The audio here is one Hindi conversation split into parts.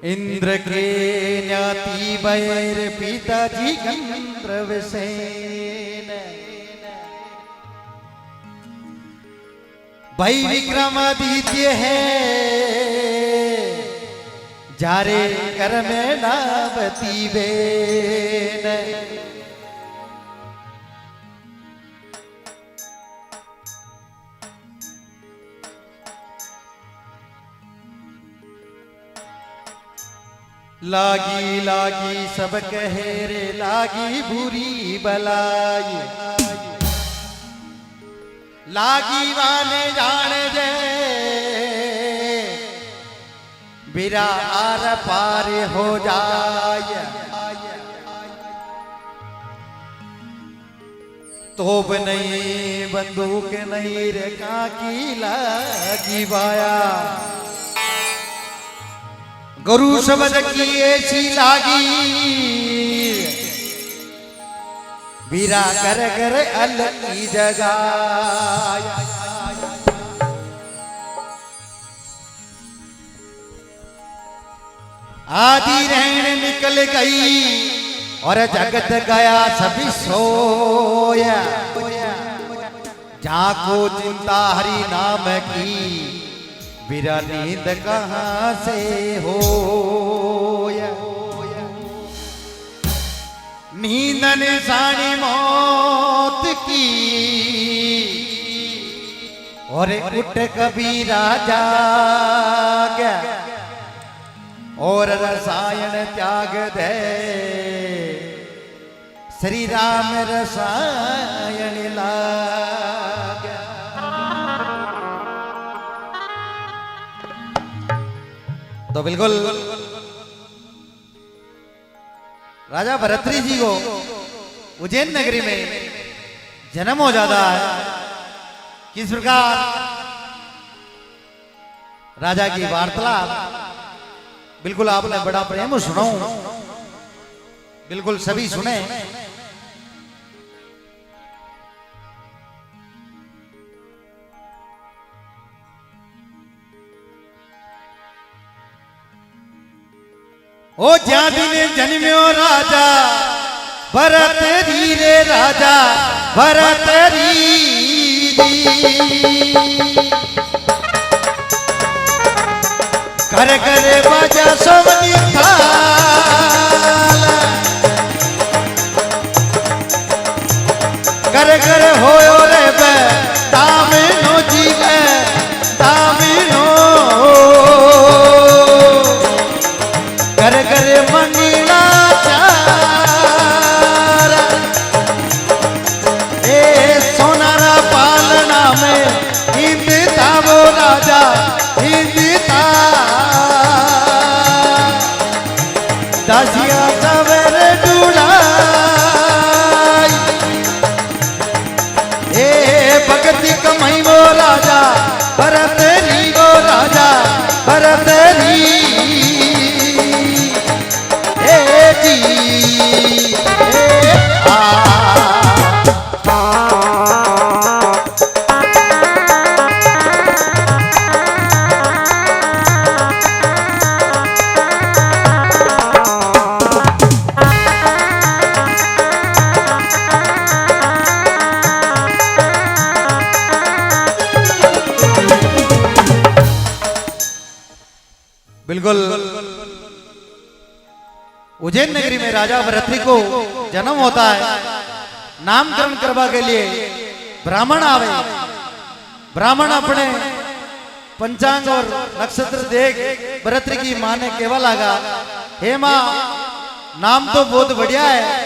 इंद्र के ज्ञाति बैर पिताजी गंधर्वसेन भाई विक्रमादित्य है जारे कर में नावती बेन लागी लागी सब कहे रे लागी बुरी बलाई लागी वाले जान दे बिरा आर पार हो जाए तोब नहीं बंदूक नहीं रे काकी लागी बाया गुरु शब्द की ऐसी लागी बीरा कर कर अल की जगह आदि रहन निकल गई और जगत गया सभी सोया जाको चिंता हरि नाम की बिरा नींद कहाँ से हो नींद निशानी मौत की और उठ कबीरा जाग और रसायन त्याग दे श्री राम रसायन लाग तो बिल्कुल राजा भरतरी जी को उज्जैन नगरी में जन्म हो जाता है किस प्रकार राजा की वार्तालाप बिल्कुल आपने बड़ा प्रेम सुनाऊं बिल्कुल सभी सुने ओ ज्या दिन जन्म्यो राजा भरत धीरे राजा भरत कर कर बाजा सोवनी थाल कर कर होयो रे बे तामिनो जी बे तामिनो कर कर मंगला चार ए सोनारा पालना में हिंद था वो राजा हिंद था दासिया सवर डूढ़ाई ए भगती कमाई वो राजा भरतरी वो राजा भरतरी बिल्कुल उज्जैन नगरी में राजा भरतरी को जन्म होता है नामकरण करवा के लिए ब्राह्मण आवे ब्राह्मण अपने पंचांग और नक्षत्र देख भरतरी की मां ने केवल लगा हे मां नाम तो बहुत बढ़िया है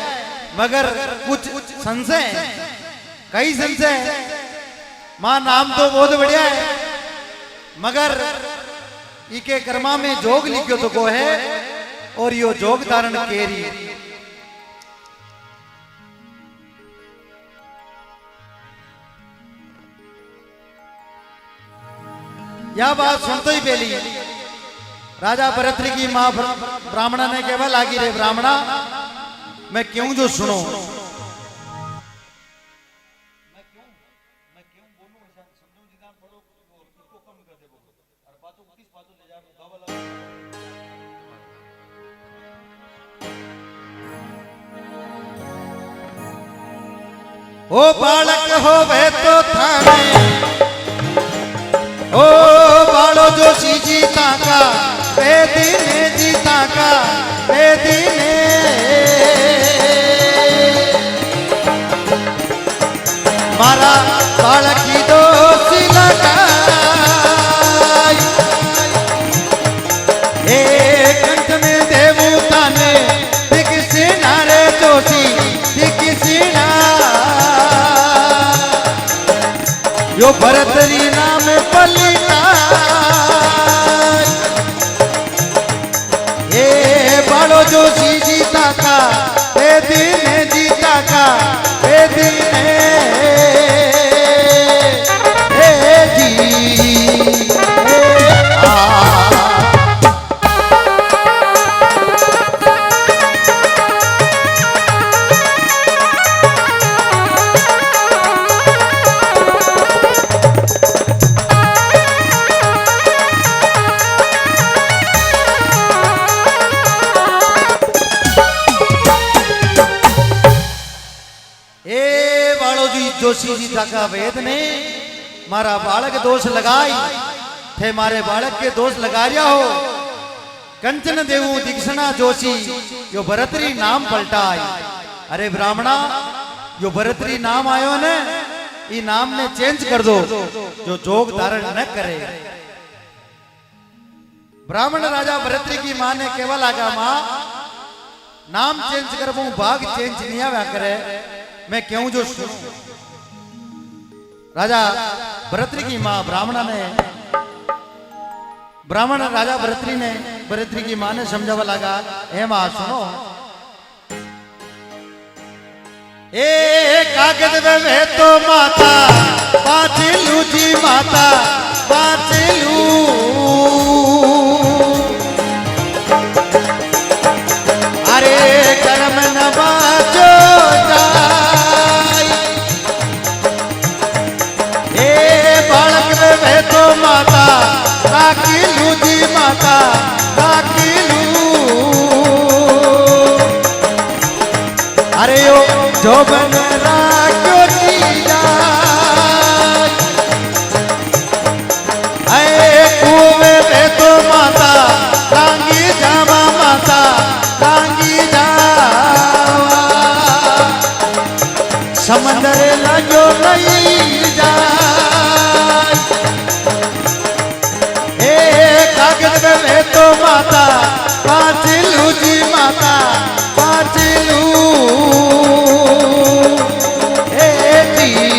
मगर कुछ संशय कई संशय मां नाम तो बहुत बढ़िया है मगर इके कर्मा में जोग लिखियो तो को है और यो जोग धारण केरी यह बात सुनते ही पहली राजा भरतरी की मां ब्राह्मणा ने केवल आगी रे ब्राह्मणा मैं क्यों जो सुनो ओ बालक होवे तो थाने ओ बालो जोशी जीता का ए दीने जीता का ए दीने मारा बालक की दोषी लगाई ए कंठ में देवता ने दिख सेना रे जोशी दिख सेना यो भरतरी नाम पलिता ए बालो जोशी जीता का ए दीने जीता का ए दीने जोशी जी का वेद ने मारा बालक दोष लगाई थे मारे बालक के दोष लगा रिया हो कंचन देवू दीक्षणा जोशी यो भरतरी नाम पलटाई अरे ब्राह्मणा यो भरतरी नाम आयो ने ई नाम ने चेंज कर दो जो जोग धारण न करे ब्राह्मण राजा भरतरी की मां ने केवा लागा मां नाम चेंज कर भाग चेंज नहीं आया करे मैं क्यों जो सुनूं राजा भरतरी की मां ब्राह्मण राजा भरतरी की मां ने समझावा लगा ए मां सुनो ए कागज वे तो माता पाचलू जी माता पाचलू अरे कर्म न बाचो तो माता राखीलू जी माता राखीलू अरे यो जो बन राख्यो जी जाए कुएं में तो माता रांगी जावा माता रांगी जावा समंदर लगो नहीं जा में तो माता पाचलू जी माता पाचलू जी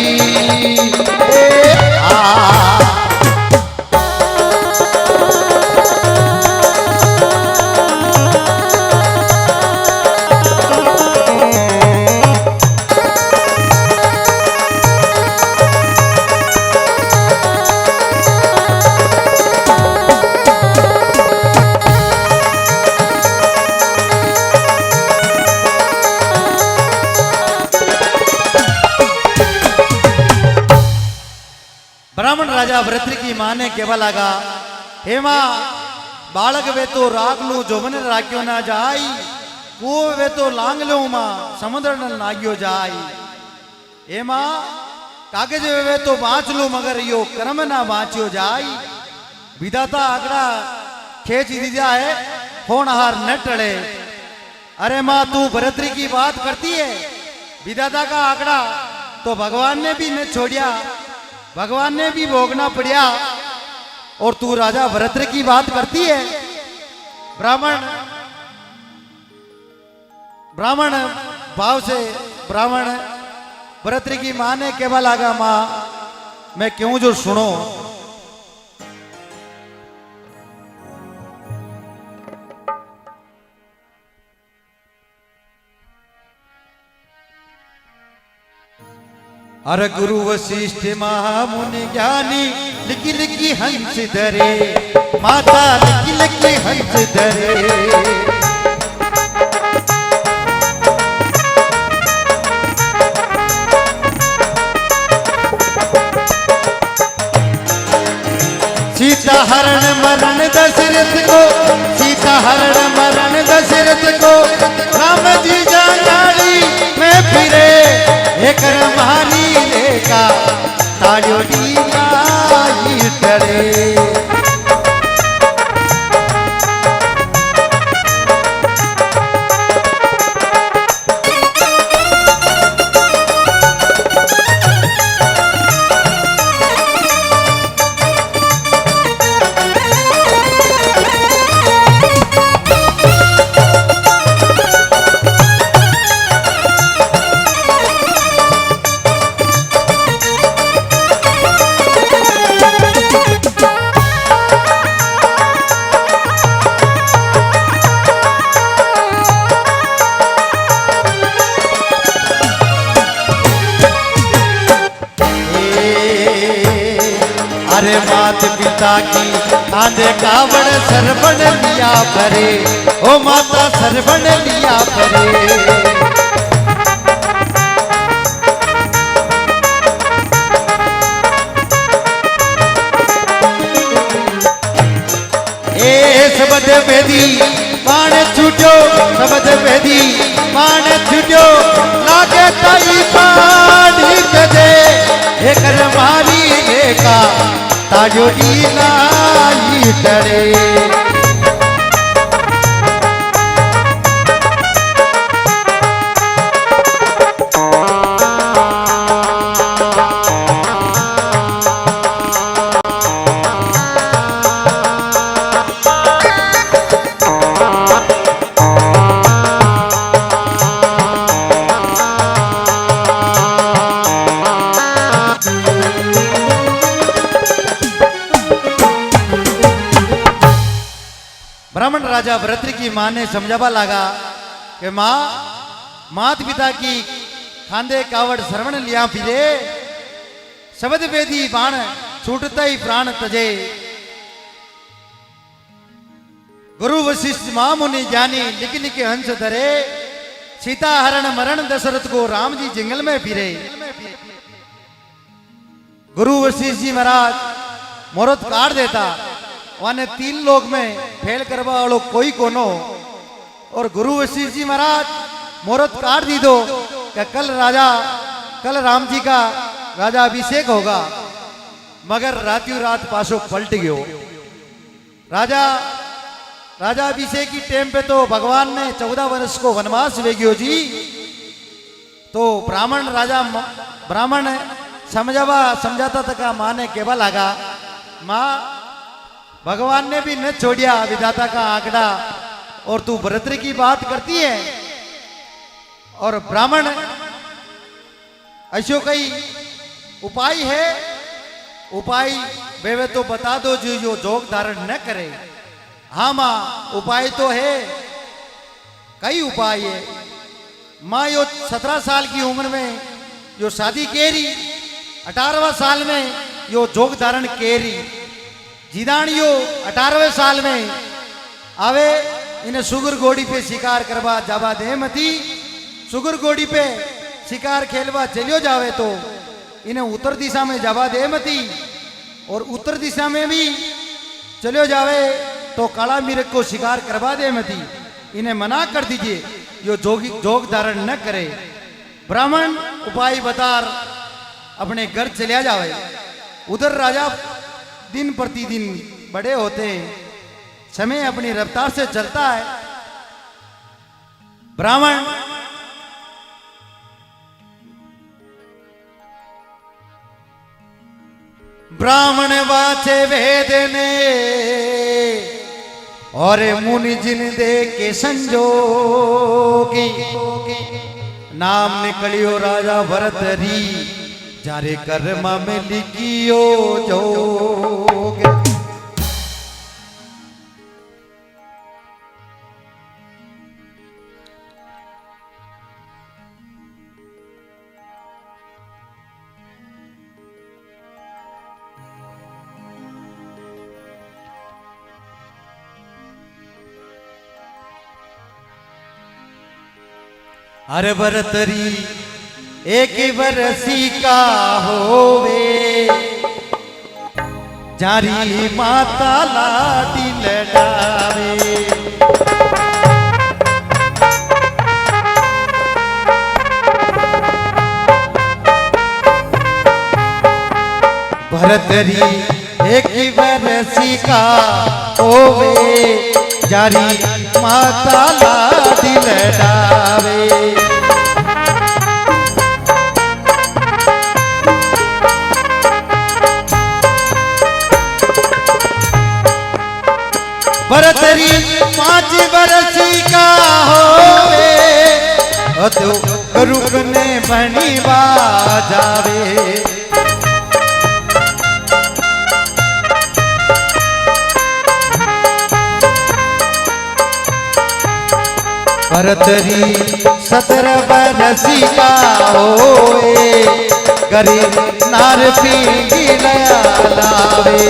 ब्राह्मण राजा भरतरी की मां ने केवा लगा हे मां बालक वे तो राख लू जो मन राख्यो ना जाई कुओं वे तो लांग लो मां समुद्र न नाग्यो जाई हे मां कागज वे तो बाँच लू मगर यो कर्म ना बाँच्यो जाई विधाता आंकड़ा खेच दिया है होनहार न टले अरे मां तू भरतरी की बात करती है विधाता का आंकड़ा तो भगवान ने भी न छोड़िया भगवान ने भी भोगना पड़ा और तू राजा भरतरी की बात करती है ब्राह्मण भाव से ब्राह्मण भरतरी की मां ने केवा लागा मां मैं क्यों जो सुनो अरे गुरु वशिष्ठ महामुनि ज्ञानी लिखी लिखी हंस धरे माता लिखी लिखी हंस धरे सीता हरण मरण दशरथ को सीता हरण मरण दशरथ को राम जी जानाड़ी में फिरे एक महान पिता की आंधे कावड़ सरवण लिया भरे, ओ माता सरवण लिया भरे। शब्द वेदी बाण छूटो, शब्द वेदी बाण छूटो, लागे ताई पानी कदे एक मारी देखा ताजो लाई डरे। ब्राह्मण राजा भरतरी की मां ने समझावा लगा कि मां, मात पिता की खांदे कावड़ सरवण लिया फिरे, शब्द वेदी बाण छूटता ही प्राण तजे। गुरु वशिष्ठ मां मुनि ज्ञानी लिख लिखे हंस धरे, सीता हरण मरण दशरथ को राम जी जंगल में फिरे। गुरु वशिष्ठ जी महाराज मुहूर्त काट देता, वाने 3 लोग में फेल करवा वालों कोई कोनो। और गुरु वशिष्ठ जी महाराज मुहूर्त काट दी दो कि कल राम जी का राजा अभिषेक होगा, मगर रात्यों रात पासो पलट गयो। राजा अभिषेक की टाइम पे तो भगवान ने 14 वर्ष को वनवास वेगियो जी। तो ब्राह्मण समझाता था, माँ ने केवल लगा, माँ भगवान ने भी न छोड़िया विधाता का आंकड़ा, और तू भरतरी की बात करती है। और ब्राह्मण ऐसो कई उपाय है, उपाय बेवे तो बता दो जो जोग धारण न करे। हाँ माँ, उपाय तो है, कई उपाय है माँ। यो 17 साल की उम्र में जो शादी केरी, 18वां साल में यो जोग धारण केरी, जिदानियो 18वें साल में आवे, इन्हें सुगर गोड़ी पे शिकार करवा जावा दे मती। सुगर गोड़ी पे शिकार खेलवा चलियो जावे तो इन्हें उत्तर दिशा में जावा दे मती, और उत्तर दिशा में भी चलियो जावे तो काला मिर्ग को शिकार करवा दे मती। इन्हें मना कर दीजिए, यो जोग धारण न करे। ब्राह्मण उपाय बतार अपने घर चलिया जावे। उधर राजा दिन प्रतिदिन बड़े होते, समय अपनी रफ्तार से चलता है। ब्राह्मण वाचे वेद ने और मुनि जिन दे के संजोगी, नाम निकलियो राजा भरतरी, जारे कर्मा में लिखियो जोग। अरे भरतरी एक बरसी का होवे, जारी माता लाडी लडावे। भरतरी एक बरसी का होवे, जारी माता लाडी लडावे। भरतरी 5 बरस का होवे, तो रुकने बनी बाजावे। भरतरी 17 बरस का होवे, गरीब नार पींगी लया लावे।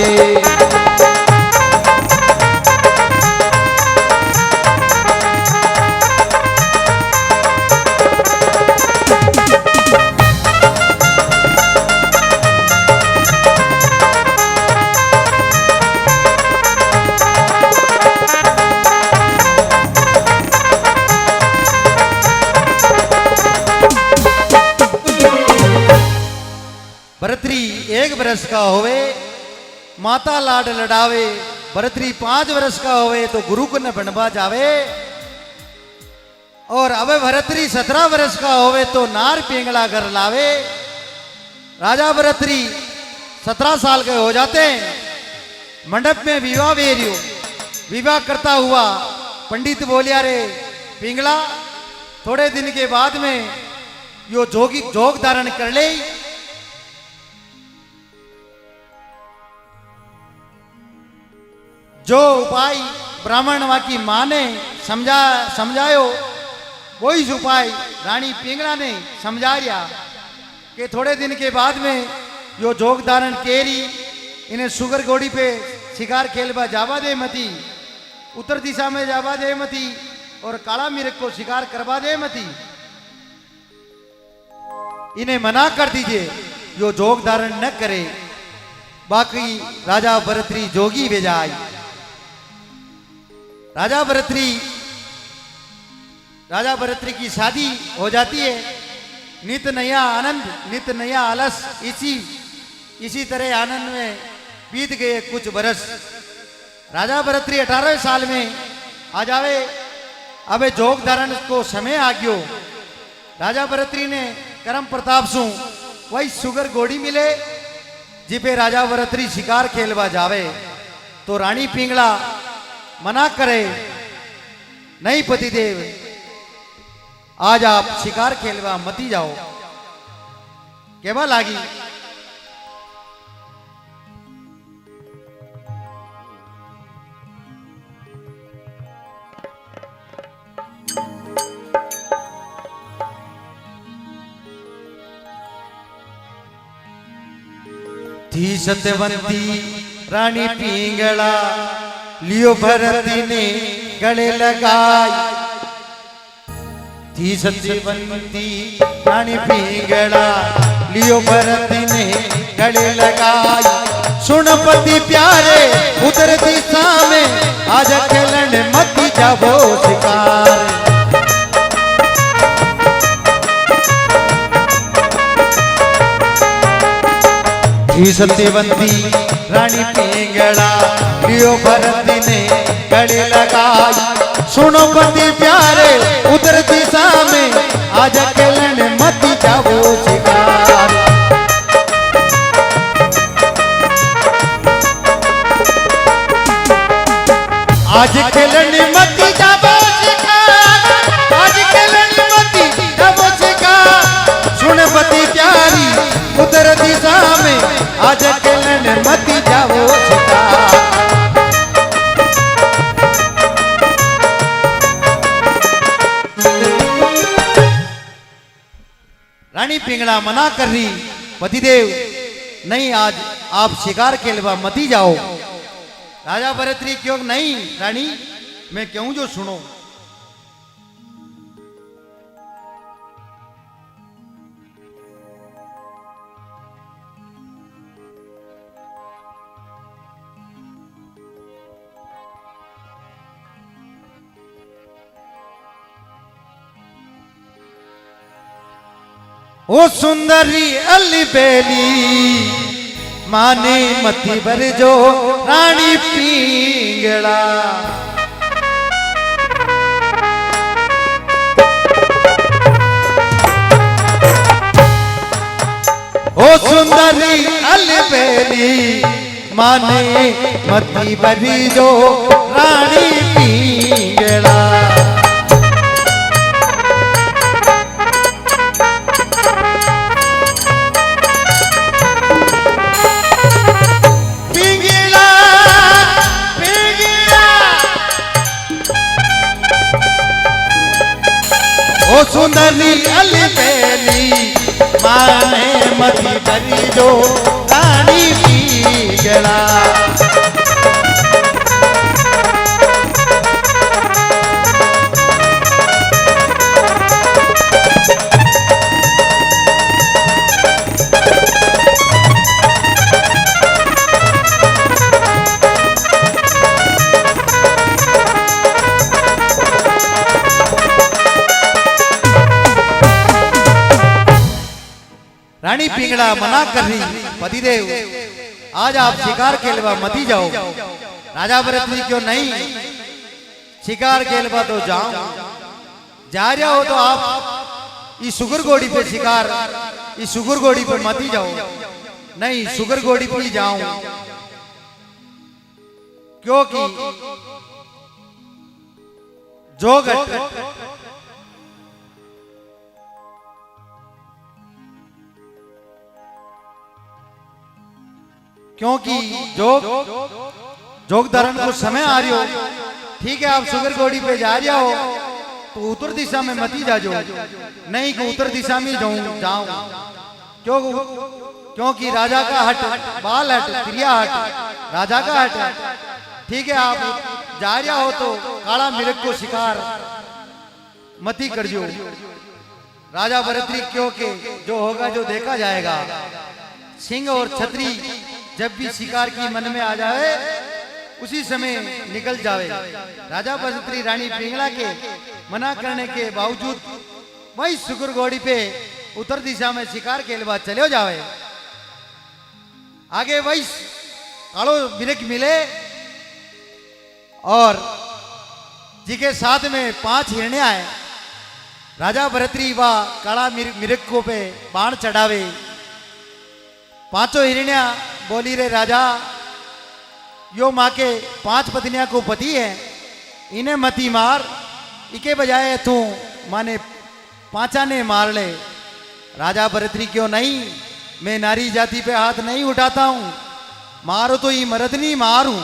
1 वर्ष का होवे माता लाड लड़ावे, भरतरी 5 वर्ष का होवे तो गुरु को न बनवा जावे, और अबे भरतरी 17 वर्ष का होवे तो नार पिंगला घर लावे। राजा भरतरी 17 साल के हो जाते हैं, मंडप में विवाह वेरियो, विवाह करता हुआ पंडित बोलिया रे पिंगला थोड़े दिन के बाद में यो जोग धारण कर ले। जो उपाय ब्राह्मण वा की मां ने समझायो वही उपाय रानी पिंगला ने समझा रिया कि थोड़े दिन के बाद में यो जोग धारण केरी, इन्हें सुगर घोड़ी पे शिकार खेलवा जावा दे मती, उत्तर दिशा में जावा दे मती, और काला मिर्ग को शिकार करवा दे मती, इन्हें मना कर दीजिए, यो जोग धारण न करे। बाकी राजा भरतरी जोगी भेजाई। राजा भरतरी की शादी हो जाती है। नित नया आनंद, नित नया आलस, इसी तरह आनंद में बीत गए कुछ बरस। राजा भरतरी 18 साल में आ जावे। अबे जोग धारण को समय आ गयो। राजा भरतरी ने कर्म प्रताप सु वही सुगर घोड़ी मिले जिपे राजा भरतरी शिकार खेलवा जावे, तो रानी पिंगला मना करे, नहीं पतिदेव आज आप शिकार खेलवा मती जाओ। केवा लागी थी सत्यवंती रानी पिंगला, लियो भरती ने गले लगाई। थी सत्यवंती रानी पिंगला, लियो भरती ने गले लगाई। सुन पति प्यारे उधर दिशा में आज खेलन मत जावो शिकार। थी सत्यवंती रानी पिंगला, लियो भरती ने गले लगाई। सुनो पति प्यारे उधर दिशा में आज खेलन मत जावो शिकार। आज खेलन मत जावो शिकार, आज खेलन मत जावो शिकार। सुन पति प्यारी उधर दिशा में आज खेलन मत जावो शिकार। रानी पिंगला मना कर रही, पतिदेव नहीं आज आप शिकार खेलवा मती जाओ। राजा भरतरी क्यों नहीं रानी, मैं क्यों जो सुनो। ओ सुंदरी अली बेली माने मती भर जो रानी पिंगला। ओ सुंदरी अली बेली माने मती भर जो रानी पिंगला। ओ सुंदरी अली बेली माने मती भरी जो रानी पिंगला। रानी पिंगला मना कर रही, पतिदेव आज आप शिकार खेलवा मती जाओ। राजा भरतरी क्यों नहीं, शिकार खेलवा तो जाओ, जा रहा हो तो आप इस सुगर घोड़ी पे शिकार, इस सुगर घोड़ी पे मती जाओ। नहीं, सुगर घोड़ी पे जाऊं, क्योंकि जोगट क्योंकि जोग धारण को समय आ रही हो। ठीक है, आप सुगर घोड़ी पे जा रहे हो तो उत्तर दिशा में मती जाजो। नहीं कि उत्तर दिशा में जाऊं, क्योंकि राजा का हट, बाल हट, क्रिया हट, राजा का हट है। ठीक है, आप जा रहा हो तो काला मिर्ग को शिकार मती कर जो। राजा भरतरी क्योंकि जो होगा जो देखा जाएगा। सिंह और छतरी जब भी शिकार की मन में आ जाए उसी समय निकल जावे। राजा भरतरी रानी पिंगला के मना करने के बावजूद वही सुगर घोड़ी पे उत्तर दिशा में शिकार के लिए चले जावे। आगे वही कालो मिर्ग मिले और जी के साथ में 5 हिरणे आए। राजा भरतरी व काला मिर्ग को पे बाण चढ़ावे। 5 हिरण्या बोली रे राजा, यो माँ के 5 पत्नियां को पति है, इन्हें मती मार, इके बजाय तू माने 5 ने मार ले। राजा भरतरी क्यों नहीं, मैं नारी जाति पे हाथ नहीं उठाता हूं, मारो तो ये मर्द नहीं मारूं।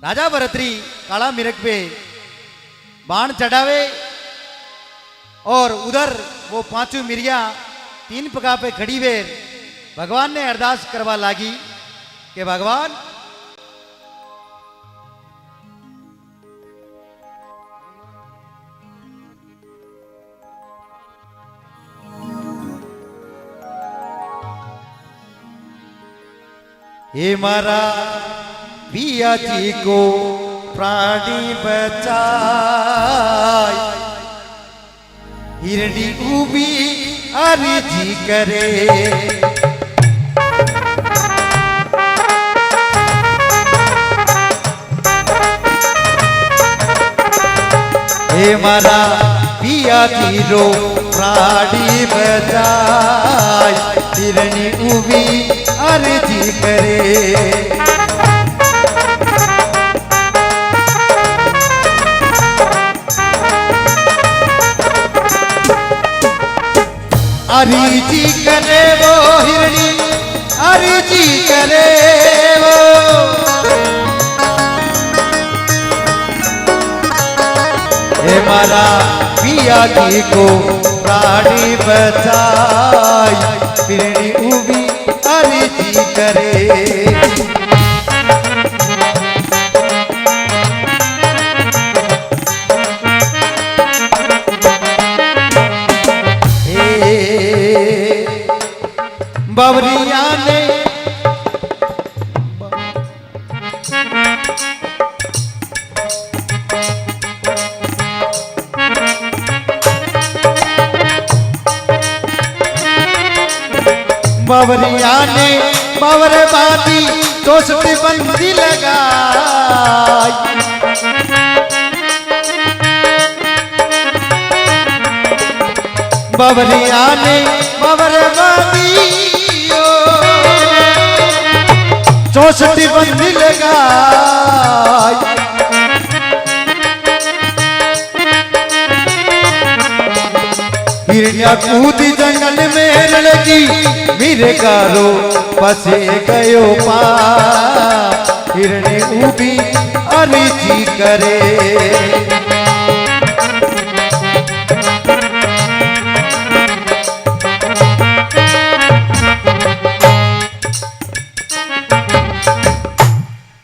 राजा भरतरी काला मिर्ग पे बाण चढ़ावे और उधर वो 5 मिर्गियां 3 पगा पे खड़ी वे भगवान ने अरदास करवा लागी कि भगवान हे मारा पिया जी को प्राणी बचाए, हिरणी उबी अर्जी करे। हे मारा पिया की रो प्राणी बचाए, हिरणी उबी अर्जी करे। अर्जी करे वो हिरणी, अर्जी करे वो। हे मारा पिया की को प्राणी बचाई, हिरणी उबी अर्जी करे। बावरिया ने बावर बाती दोस्ती बंदी लगाई। बावरिया ने बावर बाती चौसठी बंदी लगाई। हिरण्या कूदी जंगल में लगी, मेरे कारो फंसे गयो पा। हिरणी उबी अर्जी करे।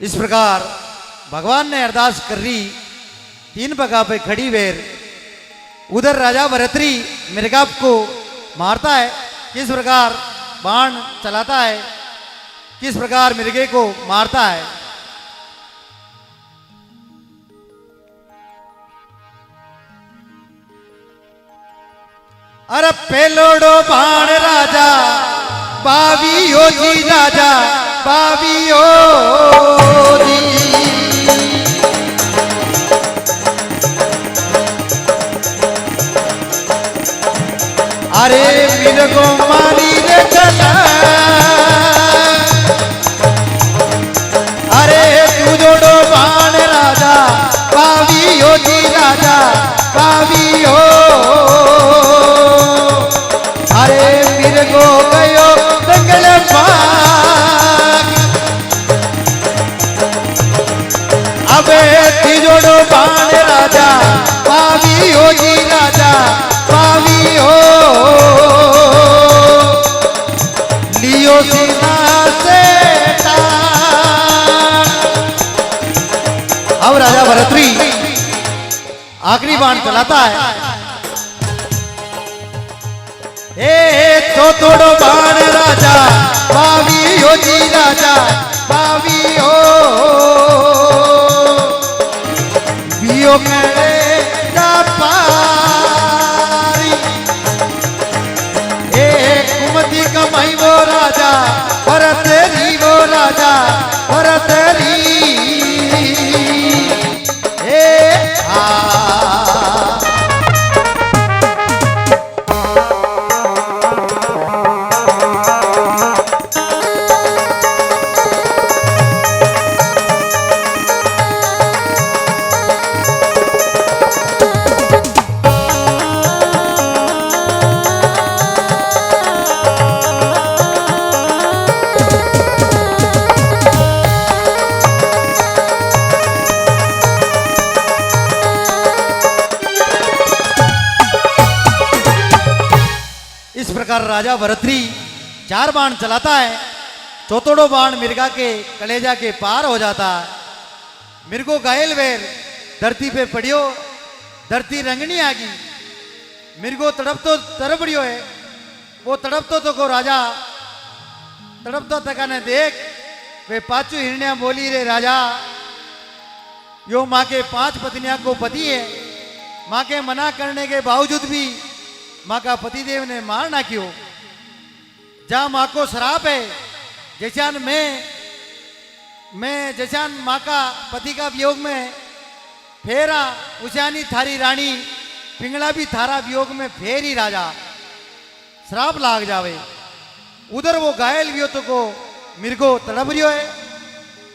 इस प्रकार भगवान ने अरदास कर रही, 3 पगा पे खड़ी वेर। उधर राजा भरतरी मिर्गा को मारता है, किस प्रकार बाण चलाता है, किस प्रकार मिर्गे को मारता है। अरे पेलोड़ो बाण राजा बावियो जी राजा बावियो जी। अरे मिर्गो मारी रे चला, अरे तू जोड़ो बाण राजा बावियो जी राजा बावियो। अरे मिर्गो गयो जंगल भाग, अबे तिजोड़ो बाण राजा बावियो जी राजा बावियो। लियो सीना से तान। अब राजा भरतरी आखिरी बाण चलाता है। तो तोड़ो बाण राजा बावियो जी राजा बावियो। बियो करे जा पारी, कुमति कमाई वो राजा भरतरी वो राजा भरतरी। इस प्रकार राजा भरतरी 4 बाण चलाता है। चौथोड़ो बाण मिर्गा के कलेजा के पार हो जाता है। मिर्गो घायल वेर धरती पे पड़ियो, धरती रंगनी आगी। मिर्गो तड़पतो तरबड़ियो है, वो तड़पतो तो को राजा तड़पतो तका ने देख वे पांचों हिरण्या बोली रे राजा यो माँ के 5 पत्नियां को पति है। माँ के मना करने के बावजूद भी माँ का पतिदेव ने मार ना क्यों। जहां माँ को श्राप है, जैसान मैं जैसान माँ का पति का वियोग में फेरा, उचानी थारी रानी पिंगला भी थारा वियोग में फेर ही राजा श्राप लाग जावे। उधर वो घायल वियो तो को मिर्गो तड़प रियो है।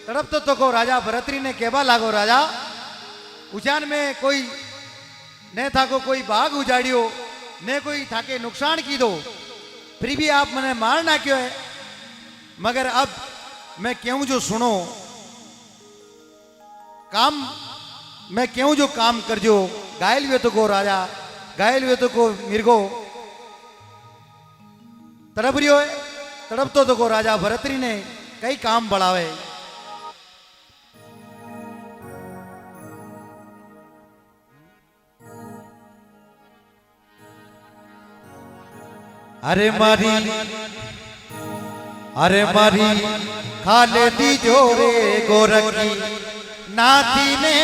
तड़प तो को राजा भरतरी ने केबा लागो राजा उचान में कोई ने था को कोई बाग उजाड़ियो ने कोई थाके नुकसान की दो, फिर भी आप मने मारना क्यों है। मगर अब मैं क्यों जो सुनो काम, मैं क्यों जो काम कर जो। घायल हुए तो को राजा घायल हुए तो को मिर्गो तड़प रियो है। तड़प तो को राजा भरतरी ने कई काम बढ़ावे। अरे मारी खाले दी जोरे गोरखी नाती ने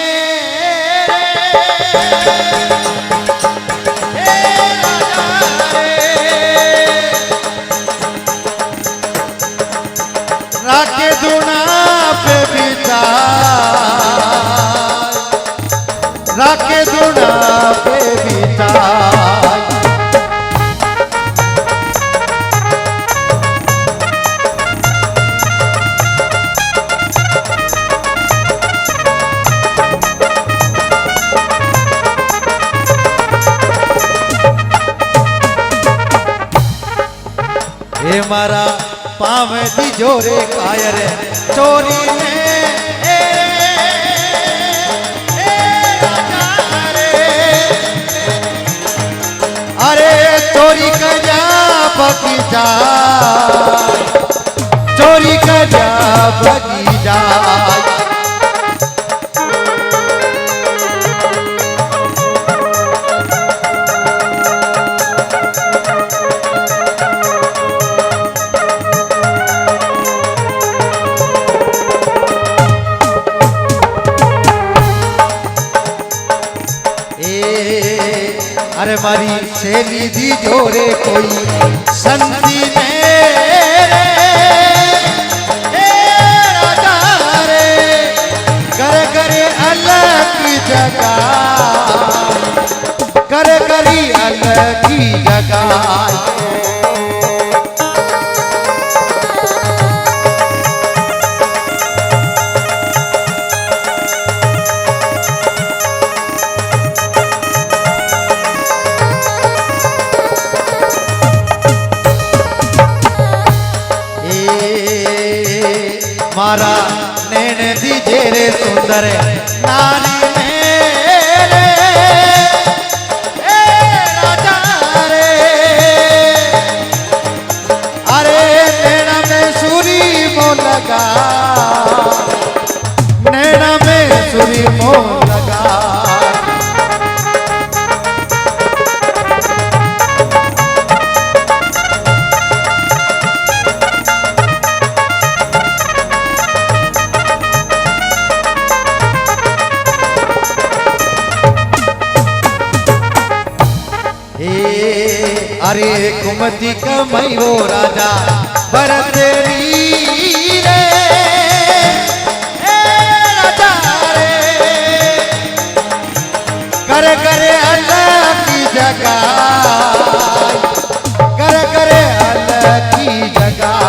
राके दुना पे बिता, राके दुना पे बिता। हे मारा पाव दी जोरे कायर चोरी ने अरे चोरी कर जा बगीचा, चोरी कर जा बगीचा। अरे मारी सहेली दी जोरे कोई संती ने जगाई कर करी अलगी जगाई। मारा नैन दीजे रे सुंदर नारी मेरे राजा रे। अरे नैना में सुरी मो लगा नैना में सुरी मो लगा। अरे कुमति कमई वो राजा भरत रे राजा रे करे करे अल्लाह की जगह करे करे अल्लाह की जगह।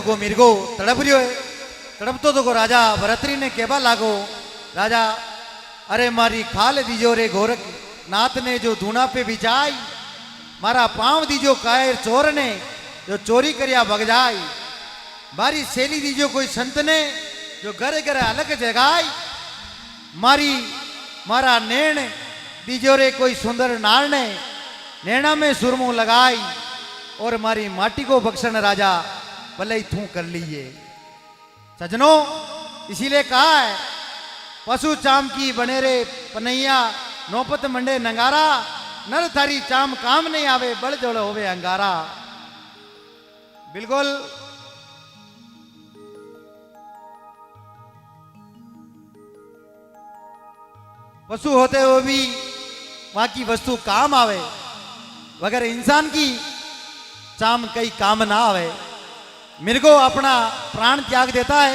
को मिर्गो तड़प रियो है तड़पतो तो को राजा भरतरी ने केबा लागो राजा अरे मारी खाल दीजो रे गोरख नाथ ने जो धूना पे बिछाई मारा पांव दीजो कायर चोर ने जो चोरी करिया भग जाई मारी सेली दीजो कोई संत ने जो घर घर अलग जगाई मारी मारा नैण दीजो रे कोई सुंदर नार ने नैना में सुरमू लगाई और मारी माटी को बख्शन राजा भले ही तू कर लीजिए। सजनों इसीलिए कहा है पशु चाम की बने रे पनैया नौपत मंडे नंगारा नर थारी चाम काम नहीं आवे बड़ जोड़ होवे अंगारा। बिल्कुल पशु होते हुए भी वहां की वस्तु काम आवे मगर इंसान की चाम कई काम ना आवे। मिर्गो अपना प्राण त्याग देता है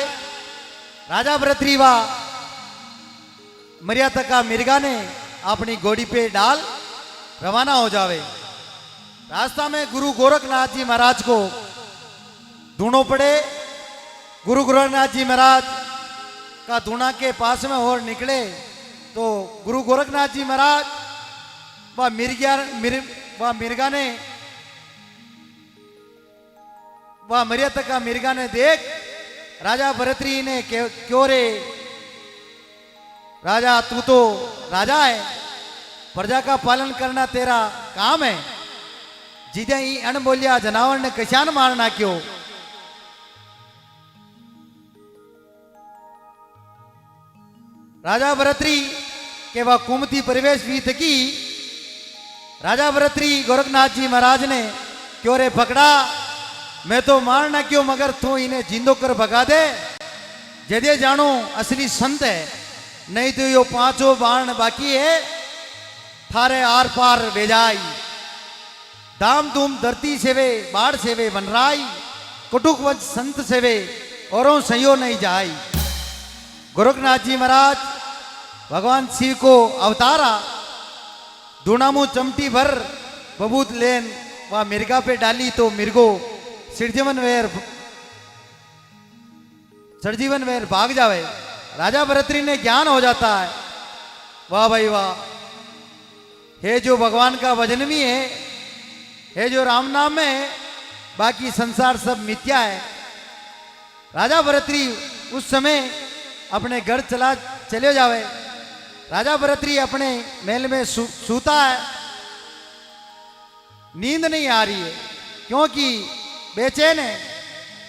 राजा भरतरीवा मर्यादा का मिर्गा ने अपनी घोड़ी पे डाल रवाना हो जावे। रास्ता में गुरु गोरखनाथ जी महाराज को ढूंढो पड़े। गुरु गोरखनाथ जी महाराज का धूना के पास में और निकले तो गुरु गोरखनाथ जी महाराज वह मिर्गा ने वह मर्यादा का मिर्गा ने देख राजा भरतरी ने क्यों रे राजा तू तो राजा है प्रजा का पालन करना तेरा काम है जिदे ही अण बोलिया जनावर ने कशान मारना क्यों। राजा भरतरी के वह कुमती परिवेश भी थकी राजा भरतरी गोरखनाथ जी महाराज ने क्यों रे पकड़ा मैं तो मारना क्यों मगर तू इन्हें जिंदो कर भगा दे जदे जानो असली संत है नहीं तो यो पांचों बाण बाकी है थारे आर पार भेजाई दाम धूम धरती सेवे बाढ़ सेवे बनराई कुटुक वंश संत सेवे औरों सयो नहीं जाई। गोरखनाथ जी महाराज भगवान शिव को अवतारा दूनामू चमटी भर बबूत लेन वह मिर्गा पे डाली तो मिर्गो सरजीवन वेर भाग जावे। राजा भरतरी ने ज्ञान हो जाता है वाह भाई वाह हे जो भगवान का वजन भी है जो राम नाम है बाकी संसार सब मिथ्या है। राजा भरतरी उस समय अपने घर चले जावे। राजा भरतरी अपने महल में सूता है नींद नहीं आ रही है क्योंकि बेचैन है।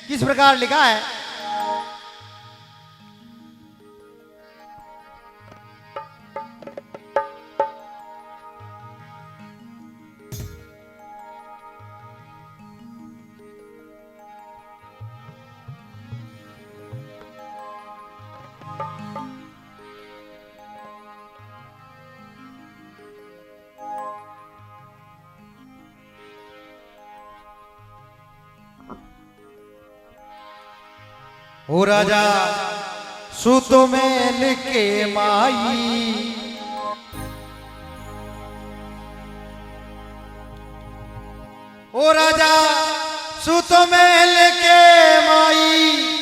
किस प्रकार लिखा है हो राजा सूतो में लिखे माई, ओ राजा सूतो में लिखे माई,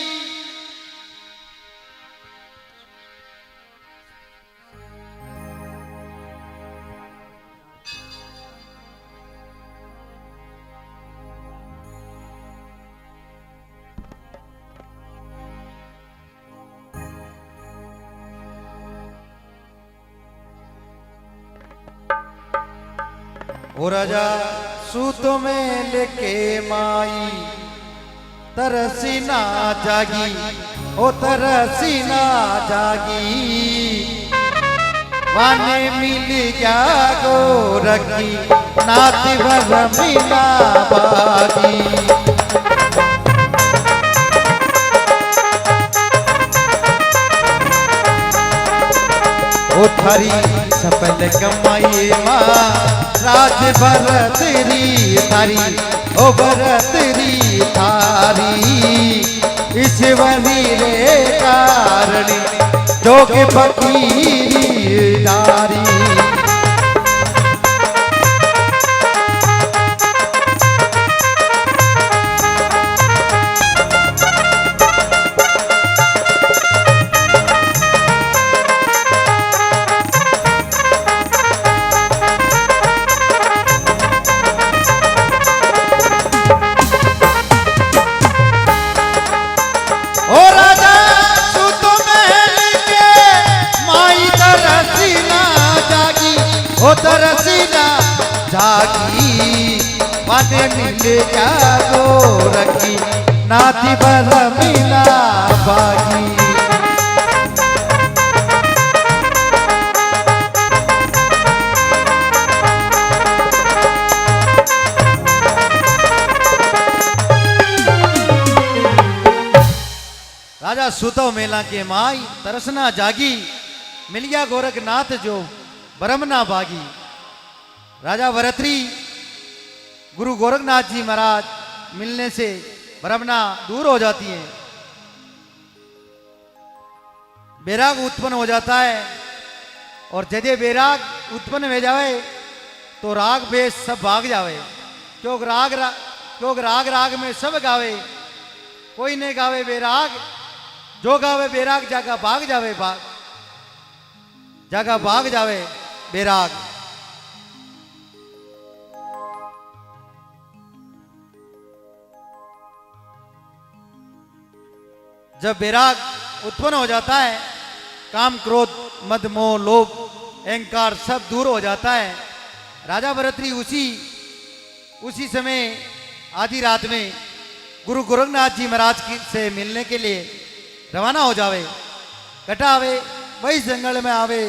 ओ राजा सूतो में लेके माई, तरसी ना जागी, ओ तरसी ना जागी, वाने मिल गया गोरखी, नाती भर मिला बागी। ओ थारी सफल कमाई माँ, राज भर तेरी थारी, ओ भरत री थारी, ईश्वरी रे कारणी जोग फकीरी नारी। ओ तरसी ना जागी, वादे मिल क्या गोरखी, नाती भर मिला बागी। राजा सुतो मेला के माई, तरसना जागी, मिल गया गोरखनाथ जो ब्रह्मना भागी। राजा भरतरी गुरु गोरखनाथ जी महाराज मिलने से ब्रह्मना दूर हो जाती है, बैराग उत्पन्न हो जाता है, और यदि बैराग उत्पन्न हो जावे तो राग भेष सब भाग जावे, क्योंकि राग राग में सब गावे, कोई नहीं गावे बैराग, जो गावे बैराग जागा भाग जावे, जागा भाग जावे बैराग। जब बैराग उत्पन्न हो जाता है, काम क्रोध मद मोह लोभ अहंकार सब दूर हो जाता है। राजा भरतरी उसी समय आधी रात में गुरु गोरखनाथ जी महाराज से मिलने के लिए रवाना हो जावे, कटा आवे, वही जंगल में आवे,